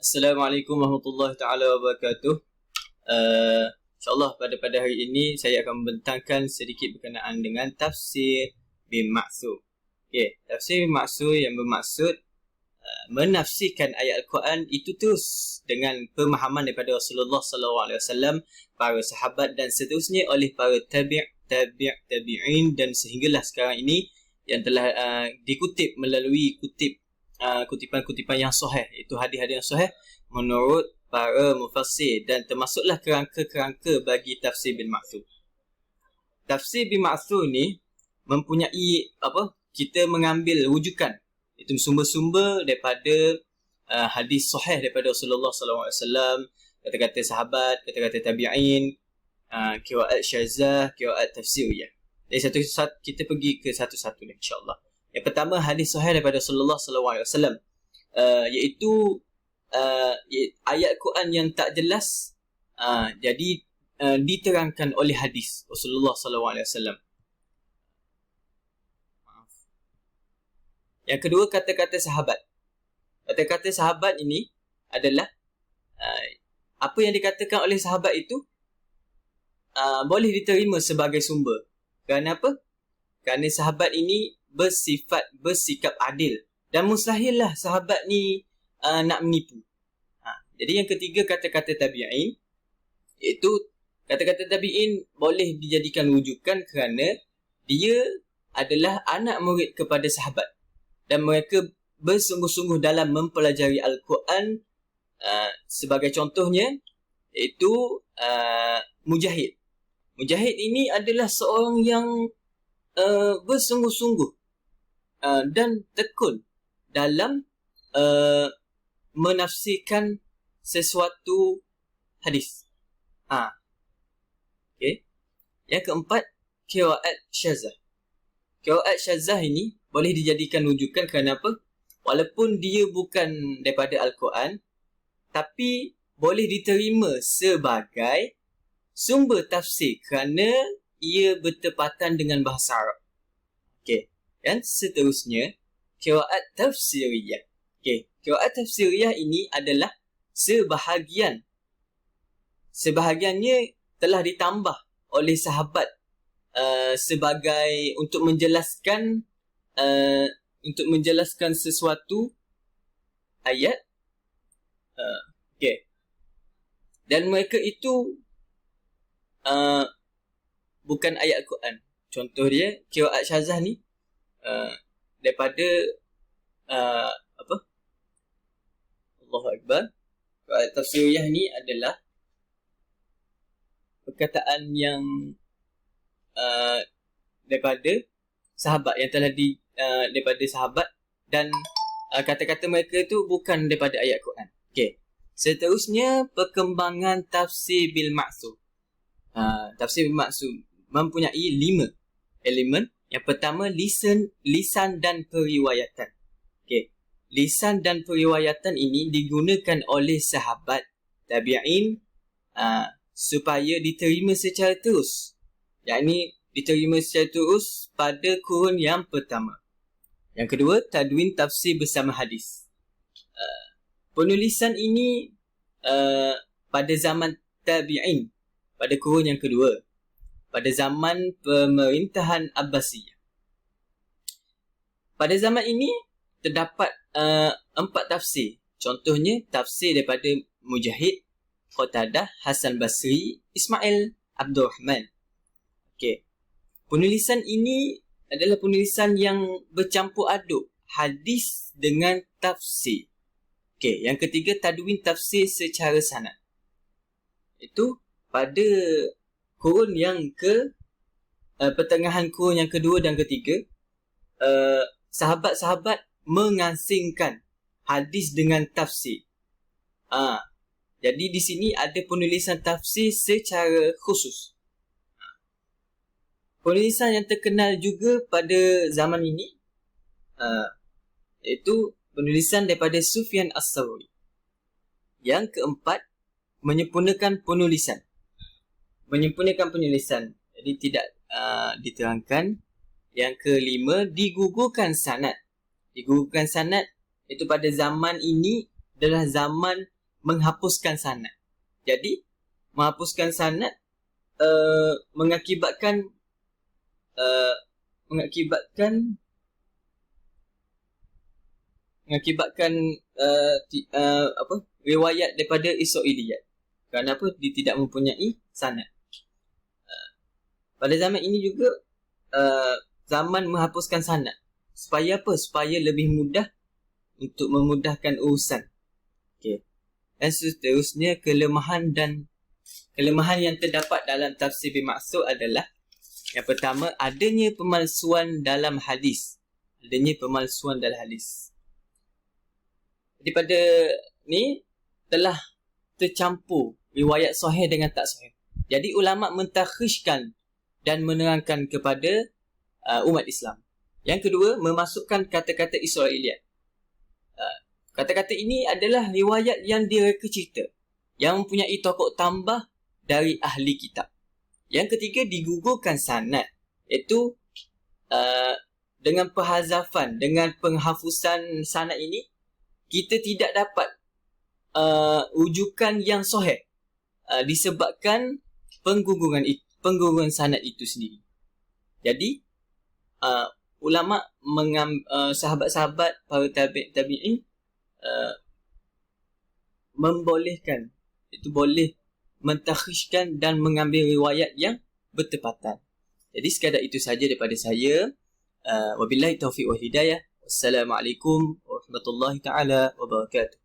Assalamualaikum warahmatullahi taala wabarakatuh. InsyaAllah pada hari ini saya akan membentangkan sedikit berkenaan dengan tafsir bin Ma'thur. Okay, tafsir bin Ma'thur yang bermaksud menafsirkan ayat Al-Quran itu terus dengan pemahaman daripada Rasulullah SAW, para sahabat dan seterusnya oleh para tabi'in dan sehinggalah sekarang ini yang telah dikutip melalui kutipan-kutipan yang sahih, itu hadis-hadis yang sahih menurut para mufassir, dan termasuklah kerangka-kerangka bagi tafsir bin Ma'thur. Tafsir bin Ma'thur ni mempunyai kita mengambil rujukan, itu sumber-sumber daripada hadis sahih daripada Rasulullah SAW, kata-kata sahabat, kata-kata tabi'in, qiraat syazah, qiraat tafsiriyah. Jadi satu-satu kita pergi ke satu-satu ni insya-Allah. Yang pertama, hadis sahih daripada Rasulullah SAW, iaitu ayat Quran yang tak jelas, jadi diterangkan oleh hadis Rasulullah SAW. Yang kedua, kata-kata sahabat. Kata-kata sahabat ini adalah apa yang dikatakan oleh sahabat itu boleh diterima sebagai sumber. Kerana apa? Kerana sahabat ini bersikap adil, dan mustahillah sahabat ni nak menipu. Jadi yang ketiga, kata-kata tabi'in, iaitu kata-kata tabi'in boleh dijadikan rujukan kerana dia adalah anak murid kepada sahabat, dan mereka bersungguh-sungguh dalam mempelajari Al-Quran. Sebagai contohnya, iaitu Mujahid. Mujahid ini adalah seorang yang bersungguh-sungguh dan tekun dalam menafsirkan sesuatu hadis. Okay. Yang keempat, qiraat syazah. Qiraat syazah ini boleh dijadikan rujukan kerana apa? Walaupun dia bukan daripada Al-Quran, tapi boleh diterima sebagai sumber tafsir kerana ia bertepatan dengan bahasa Arab. Okay. Dan seterusnya, qiraat tafsiriyah. Okay. Qiraat tafsiriyah ini adalah sebahagiannya telah ditambah oleh sahabat sebagai untuk menjelaskan sesuatu ayat. Okay. Dan mereka itu bukan ayat Al-Quran. Contoh dia, qiraat syazah ni daripada Allahu Akbar. Qiraat tafsiriyah ni adalah perkataan yang daripada sahabat, yang telah daripada sahabat, dan kata-kata mereka tu bukan daripada ayat Quran. Okay. Seterusnya, perkembangan tafsir bil Ma'thur. Tafsir bil Ma'thur mempunyai 5 elemen. Yang pertama, lisan dan periwayatan. Okay. Lisan dan periwayatan ini digunakan oleh sahabat tabi'in supaya diterima secara terus. Yakni diterima secara terus pada kurun yang pertama. Yang kedua, tadwin tafsir bersama hadis. Penulisan ini pada zaman tabi'in, pada kurun yang kedua, pada zaman pemerintahan Abbasiyah. Pada zaman ini terdapat 4 tafsir. Contohnya tafsir daripada Mujahid, Qatadah, Hasan Basri, Ismail Abdul Rahman. Okay. Penulisan ini adalah penulisan yang bercampur aduk hadis dengan tafsir. Okay. Yang ketiga, tadwin tafsir secara sanad. Itu pada kurun yang pertengahan kurun yang kedua dan ketiga, sahabat-sahabat mengasingkan hadis dengan tafsir. Jadi di sini ada penulisan tafsir secara khusus. Penulisan yang terkenal juga pada zaman ini iaitu penulisan daripada Sufyan As-Sawri. Yang keempat, menyempurnakan penulisan. Jadi tidak diterangkan. Yang kelima, digugurkan sanad. Itu pada zaman ini adalah zaman menghapuskan sanad. Jadi menghapuskan sanad mengakibatkan riwayat daripada Israiliyat. Kerana apa? Dia tidak mempunyai sanad. Pada zaman ini juga zaman menghapuskan sanad. Supaya apa? Supaya lebih mudah untuk memudahkan urusan. Okey. Dan seterusnya, kelemahan yang terdapat dalam tafsir bin Maksud adalah yang pertama, adanya pemalsuan dalam hadis. Jadi pada ni telah tercampur riwayat sahih dengan tak sahih. Jadi ulama mentakhrijkan dan menerangkan kepada umat Islam. Yang kedua, memasukkan kata-kata Israiliyat. Kata-kata ini adalah riwayat yang direka cerita, yang mempunyai tokoh tambah dari ahli kitab. Yang ketiga, digugurkan sanad, iaitu dengan penghazafan, dengan penghafusan sanad ini, kita tidak dapat rujukan yang sahih disebabkan pengguguran sanad itu sendiri. Jadi ulama sahabat-sahabat para tabi'in membolehkan, itu boleh mentakhrijkan dan mengambil riwayat yang bertepatan. Jadi sekadar itu saja daripada saya. Wabillahi taufiq wal hidayah. Wassalamualaikum warahmatullahi taala wabarakatuh.